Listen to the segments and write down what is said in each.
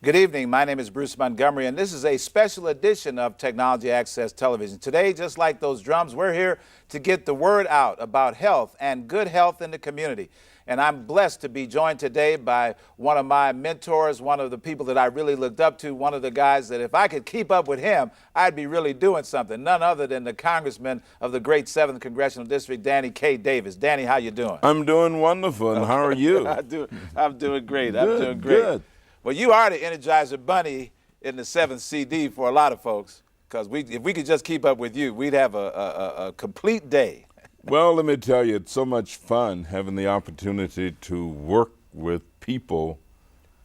Good evening. My name is Bruce Montgomery, and this is a special edition of Technology Access Television. Today, just like those drums, we're here to get the word out about health and good health in the community. And I'm blessed to be joined today by one of my mentors, one of the people that I really looked up to, one of the guys that if I could keep up with him, I'd be really doing something. None other than the Congressman of the great 7th Congressional District, Danny K. Davis. Danny, how you doing? I'm doing wonderful, and how are you? I'm doing great. I'm doing great. Good. Well, you are the Energizer Bunny in the 7th CD for a lot of folks, because if we could just keep up with you, we'd have a complete day. Well, let me tell you, it's so much fun having the opportunity to work with people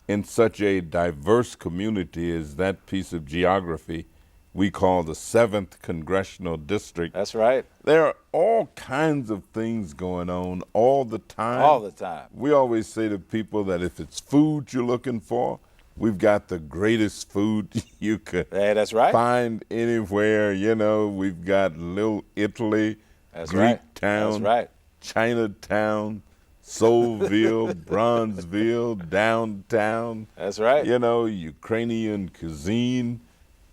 in such a diverse community as that piece of geography we call the 7th Congressional District. That's right. There are all kinds of things going on all the time. All the time. We always say to people that if it's food you're looking for, we've got the greatest food you could that's right. find anywhere. You know, we've got Little Italy, that's Greek right. Town, that's right. Chinatown, Soulville, Bronzeville, downtown. That's right. You know, Ukrainian cuisine,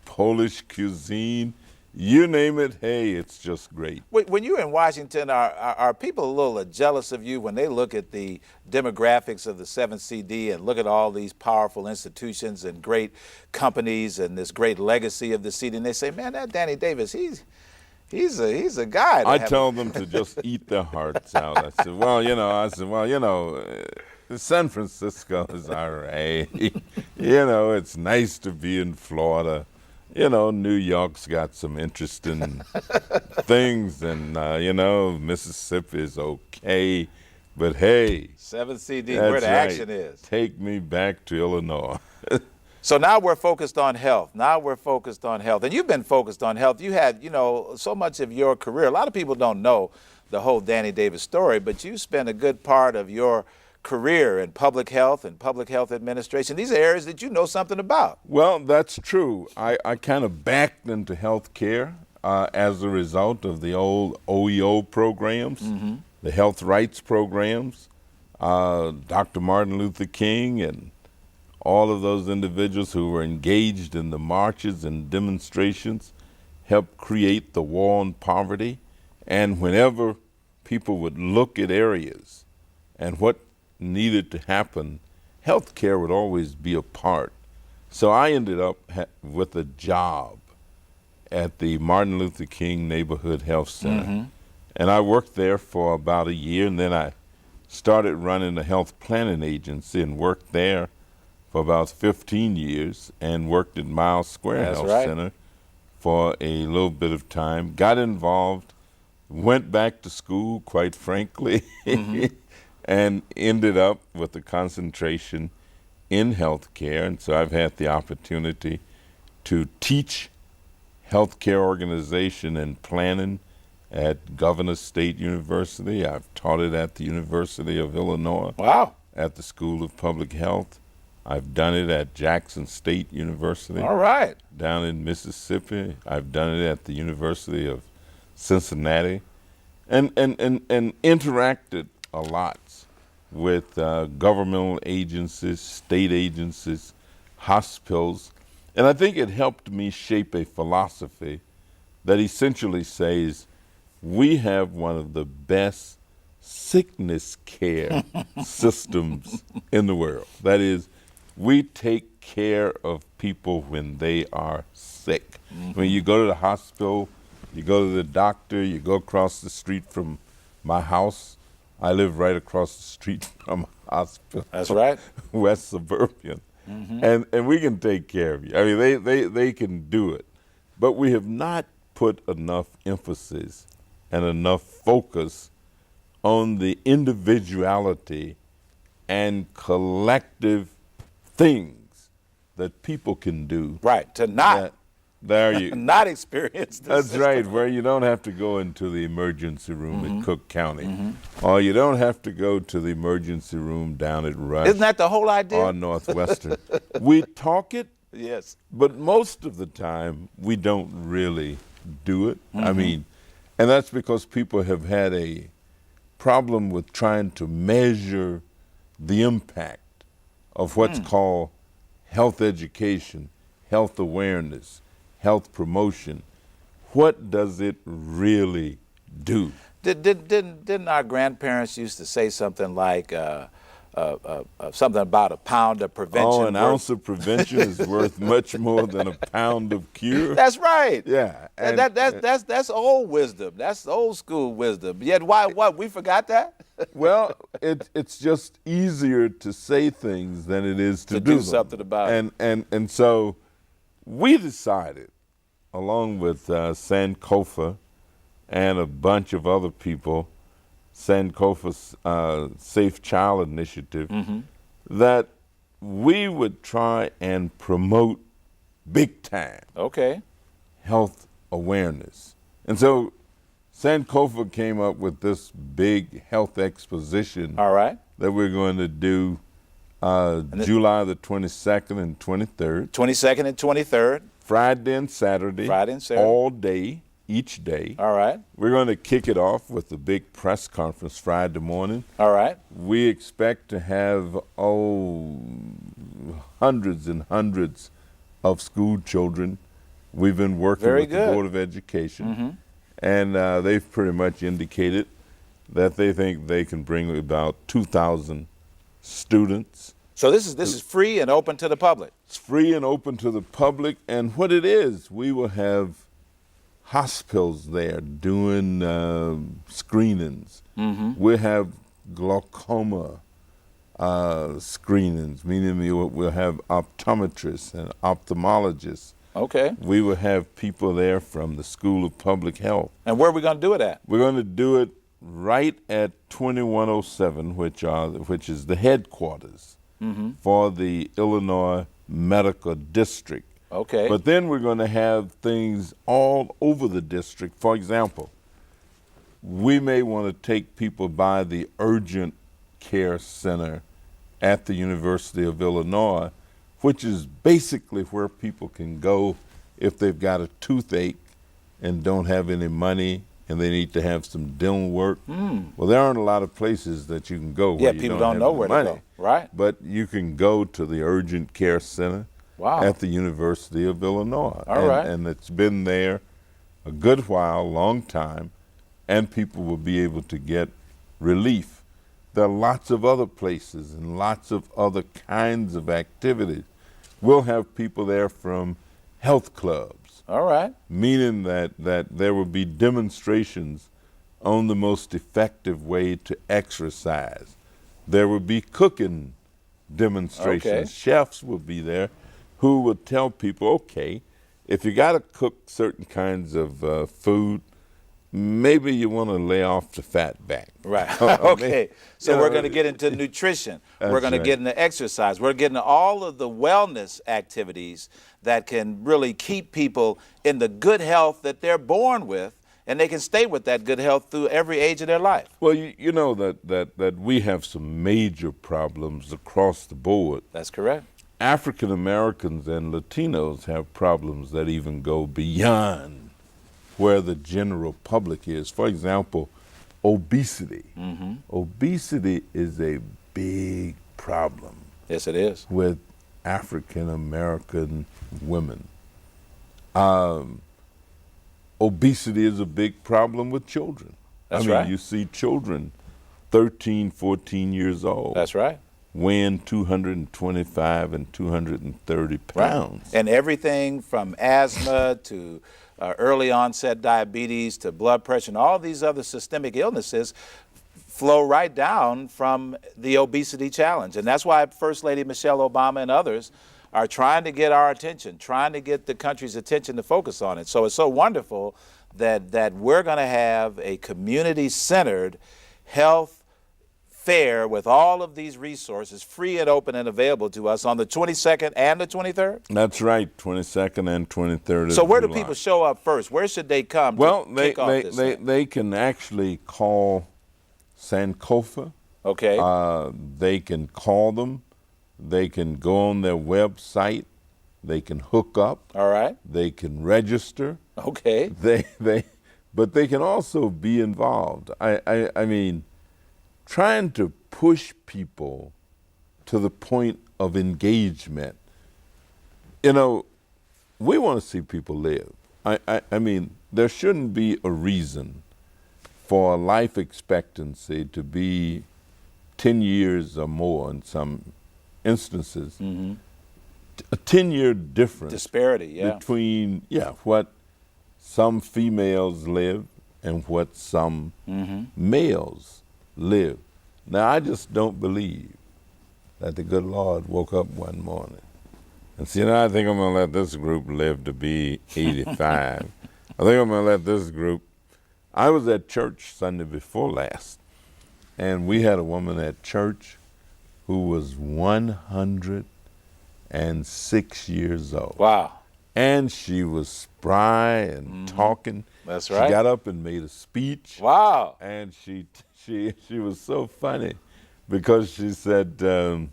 Polish cuisine, you name it, hey, it's just great. When you're in Washington, are people a little jealous of you when they look at the demographics of the 7th CD and look at all these powerful institutions and great companies and this great legacy of the CD, and they say, man, that Danny Davis, he's a guy. I tell them to just eat their hearts out. I said, well, you know, San Francisco is all right. You know, it's nice to be in Florida. You know, New York's got some interesting things, and, you know, Mississippi is okay. But, hey. 7th CD, where the action is. Take me back to Illinois. So now we're focused on health. And you've been focused on health. You had, you know, so much of your career. A lot of people don't know the whole Danny Davis story, but you spent a good part of your career in public health and public health administration. These are areas that you know something about. Well, that's true. I kind of backed into health care as a result of the old OEO programs, the health rights programs. Dr. Martin Luther King and all of those individuals who were engaged in the marches and demonstrations helped create the war on poverty. And whenever people would look at areas and what needed to happen, health care would always be a part. So I ended up with a job at the Martin Luther King Neighborhood Health Center. And I worked there for about a year, and then I started running a health planning agency and worked there for about 15 years and worked at Miles Square Health Center for a little bit of time. Got involved, went back to school, quite frankly, and ended up with a concentration in healthcare. And so I've had the opportunity to teach healthcare organization and planning at Governor State University. I've taught it at the University of Illinois. Wow. At the School of Public Health. I've done it at Jackson State University. All right. Down in Mississippi. I've done it at the University of Cincinnati. And interacted a lot with governmental agencies, state agencies, hospitals. And I think it helped me shape a philosophy that essentially says we have one of the best sickness care systems in the world. That is, we take care of people when they are sick. When you go to the hospital, you go to the doctor, you go across the street from my house. I live right across the street from a hospital. That's right. West Suburban. And we can take care of you. I mean, they can do it. But we have not put enough emphasis and enough focus on the individuality and collective things that people can do. Right, to not There you not experience this That's system. right, where you don't have to go into the emergency room at Cook County, or you don't have to go to the emergency room down at Rush. Isn't that the whole idea? Or Northwestern. We talk it, Yes. but most of the time we don't really do it. I mean, and that's because people have had a problem with trying to measure the impact of what's called health education, health awareness, health promotion. What does it really do? Didn't our grandparents used to say something like something about a pound of prevention? Oh, an ounce of prevention is worth much more than a pound of cure. That's right. Yeah. That's old wisdom. That's old school wisdom. Yet what? We forgot that? Well, it's just easier to say things than it is to do them. something about it. And so we decided, along with Sankofa and a bunch of other people, Sankofa's Safe Child Initiative, that we would try and promote big time health awareness. And so Sankofa came up with this big health exposition that we're going to do July the 22nd and 23rd. 22nd and 23rd. Friday and Saturday. Friday and Saturday. All day, each day. All right. We're going to kick it off with a big press conference Friday morning. All right. We expect to have, hundreds and hundreds of school children. We've been working with the Board of Education, and they've pretty much indicated that they think they can bring about 2,000 students. So this is free and open to the public? It's free and open to the public, and what it is, we will have hospitals there doing screenings. We'll have glaucoma screenings, meaning we'll have optometrists and ophthalmologists. We will have people there from the School of Public Health. And where are we going to do it at? We're going to do it right at 2107, which is the headquarters for the Illinois Medical District. But then we're going to have things all over the district. For example, we may want to take people by the Urgent Care Center at the University of Illinois, which is basically where people can go if they've got a toothache and don't have any money and they need to have some dental work. Well, there aren't a lot of places that you can go where you people don't know have where money. to go. Right. But you can go to the Urgent Care Center at the University of Illinois. And it's been there a good while, long time, and people will be able to get relief. There are lots of other places and lots of other kinds of activities. We'll have people there from health clubs. Meaning that there will be demonstrations on the most effective way to exercise. There will be cooking demonstrations. Chefs will be there who will tell people, okay, if you got to cook certain kinds of food, maybe you want to lay off the fat back. So we're going to get into nutrition. We're going to get into exercise. We're getting all of the wellness activities that can really keep people in the good health that they're born with, and they can stay with that good health through every age of their life. Well, you know that we have some major problems across the board. That's correct. African Americans and Latinos have problems that even go beyond where the general public is. For example, obesity. Obesity is a big problem. Yes, it is. With African American women. Obesity is a big problem with children. That's right. You see children 13, 14 years old. That's right. Weighing 225 and 230 pounds. And everything from asthma to early onset diabetes to blood pressure and all these other systemic illnesses flow right down from the obesity challenge. And that's why First Lady Michelle Obama and others are trying to get our attention, trying to get the country's attention to focus on it. So it's so wonderful that we're going to have a community-centered health fair with all of these resources free and open and available to us on the 22nd and the 23rd? That's right, 22nd and 23rd. So where do people show up first? Where should they come to kick off this thing? They can actually call Sankofa. They can call them. They can go on their website. They can hook up. They can register. But they can also be involved. I mean, trying to push people to the point of engagement You know, we want to see people live. I mean, there shouldn't be a reason for life expectancy to be 10 years or more in some instances. A 10-year difference. Disparity, yeah. Between, what some females live and what some males live. Now, I just don't believe that the good Lord woke up one morning and said, I think I'm going to let this group live to be 85. I think I'm going to let this group. I was at church Sunday before last, and we had a woman at church who was 106 years old. Wow. And she was spry and talking. That's right. She got up and made a speech. Wow. And she was so funny because she said, I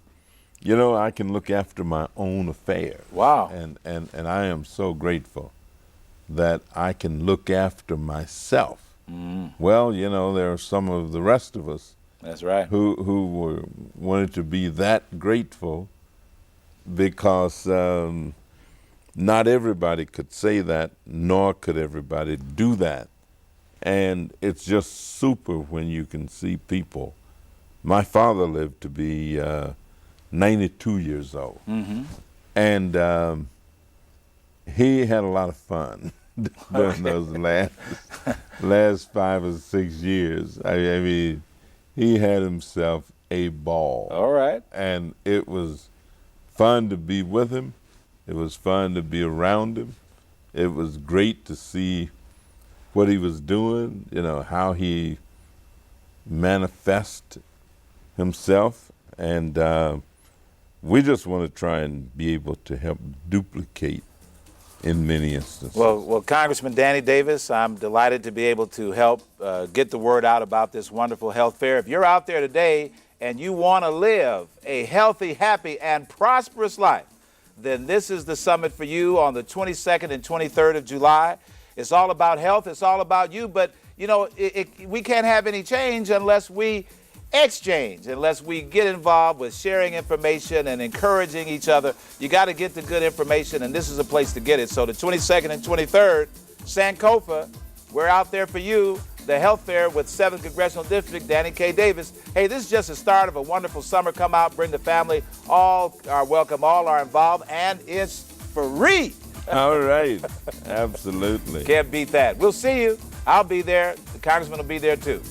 can look after my own affairs. Wow. And I am so grateful that I can look after myself. Well, there are some of the rest of us. That's right. Who wanted to be that grateful because not everybody could say that, nor could everybody do that. And it's just super when you can see people. My father lived to be 92 years old. And he had a lot of fun during those last 5 or 6 years. I mean, he had himself a ball. All right. And it was fun to be with him. It was fun to be around him. It was great to see what he was doing, how he manifests himself. And we just want to try and be able to help duplicate in many instances. Well, Congressman Danny Davis, I'm delighted to be able to help get the word out about this wonderful health fair. If you're out there today and you want to live a healthy, happy, and prosperous life, then this is the summit for you on the 22nd and 23rd of July. It's all about health. It's all about you. But, we can't have any change unless we exchange, unless we get involved with sharing information and encouraging each other. You got to get the good information, and this is a place to get it. So the 22nd and 23rd, Sankofa, we're out there for you. The health fair with 7th Congressional District, Danny K. Davis. Hey, this is just the start of a wonderful summer. Come out, bring the family. All are welcome, all are involved, and it's free. All right. Absolutely. Can't beat that. We'll see you. I'll be there. The Congressman will be there too.